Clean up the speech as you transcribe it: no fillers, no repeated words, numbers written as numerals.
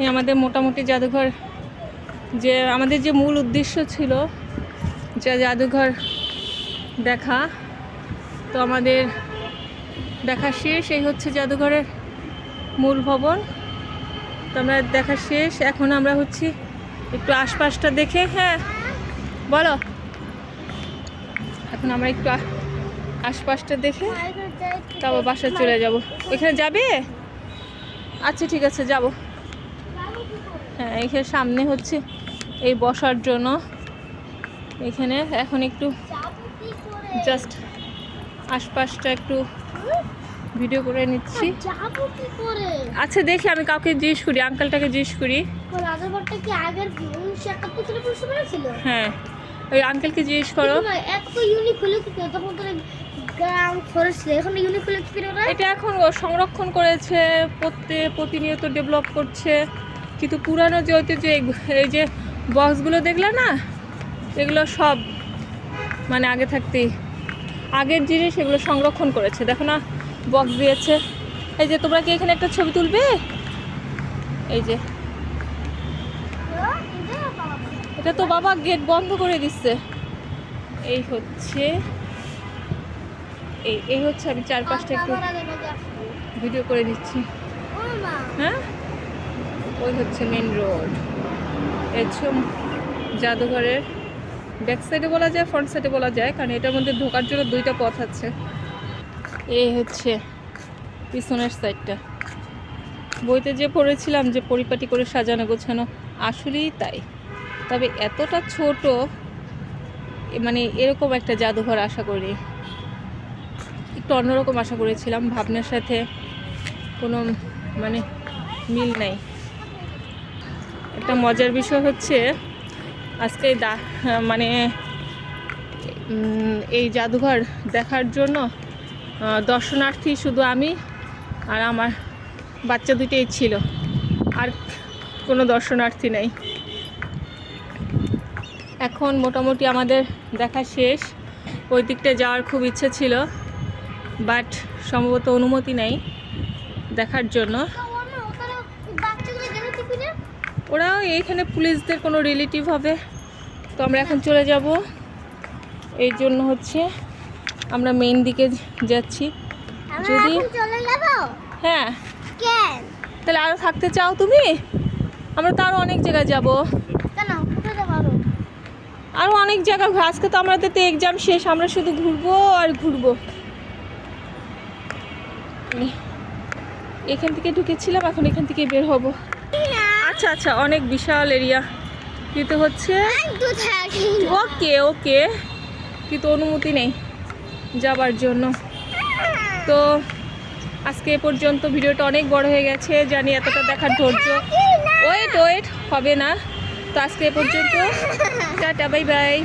এই আমাদের মোটামুটি জাদুঘর, যে আমাদের যে মূল উদ্দেশ্য ছিল যে জাদুঘর দেখা, তো আমাদের দেখা শেষ। এই হচ্ছে জাদুঘরের মূল ভবন। তো আমরা দেখা শেষ। এখন আমরা হচ্ছি একটু আশপাশটা দেখে, হ্যাঁ বলো, এখন আমরা একটু আশপাশটা দেখে তারপর বাসায় চলে যাব। এখানে যাবে? আচ্ছা ঠিক আছে, যাব। হ্যাঁ, এখানে সামনে হচ্ছে এই বসার জন্য। এখানে এখন একটু জাস্ট আশপাশটা একটু ভিডিও করে নিচ্ছি। আচ্ছা দেখি, আমি কাউকে জিজ্ঞেস করি, আঙ্কেলটাকে জিজ্ঞেস করি। হ্যাঁ, ওই আঙ্কেলকে জিজ্ঞেস করো। এটা এখন সংরক্ষণ করেছে, প্রতিনিয়ত ডেভেলপ করছে। কিন্তু পুরানো যে ঐতিহ্য, এই যে বক্সগুলো দেখলে না, এগুলো সব মানে আগে থাকতেই আগের জিনিস, এগুলো সংরক্ষণ করেছে। দেখো না, বক্স দিয়েছে। এই যে তোমরা কি এখানে একটা ছবি তুলবে? এই যে এটা তো বাবা গেট বন্ধ করে দিচ্ছে। এই হচ্ছে এই হচ্ছে, আমি চারপাশটা একটু ভিডিও করে দিচ্ছি। হ্যাঁ, ওই হচ্ছে মেন রোড। এই জাদুঘরের ব্যাক সাইডে বলা যায়, ফ্রন্ট সাইডে বলা যায়, কারণ এটার মধ্যে ঢোকার জন্য দুইটা পথ আছে। এই হচ্ছে পিছনের সাইডটা। বইতে যে পড়েছিলাম যে পরিপাটি করে সাজানো গোছানো, আসলেই তাই। তবে এতটা ছোট, মানে এরকম একটা জাদুঘর আশা করি, একটু অন্যরকম আশা করেছিলাম। ভাবনার সাথে কোনো মানে মিল নাই। একটা মজার বিষয় হচ্ছে, আজকে মানে এই জাদুঘর দেখার জন্য দর্শনার্থী শুধু আমি আর আমার বাচ্চা দুটোই ছিল, আর কোনো দর্শনার্থী নাই। এখন মোটামুটি আমাদের দেখা শেষ। ওই দিকটা যাওয়ার খুব ইচ্ছে ছিল, বাট সম্ভবত অনুমতি নেই দেখার জন্য। ওরা এইখানে পুলিশদের কোনো রিলেটিভ হবে, তো আমরা এখন চলে যাব। এই জন্য হচ্ছে আমরা মেইন দিকে যাচ্ছি। যদি হ্যাঁ, তাহলে আরও থাকতে চাও তুমি? আমরা তো আরও অনেক জায়গায় যাব, আরও অনেক জায়গা। আজকে তো আমাদের তো এক্সাম শেষ, আমরা শুধু ঘুরবো আর ঘুরবো। এখান থেকে ঢুকেছিলাম, এখন এখান থেকে বের হব। আচ্ছা আচ্ছা, অনেক বিশাল এরিয়া, কিন্তু হচ্ছে ওকে ওকে, কিন্তু অনুমতি নেই যাবার জন্য। তো আজকে এ পর্যন্ত। ভিডিওটা অনেক বড় হয়ে গেছে জানি, এতটা দেখার ধৈর্য ওয়েট হবে না। তো আজকে এ পর্যন্ত, টাটা, বাই বাই।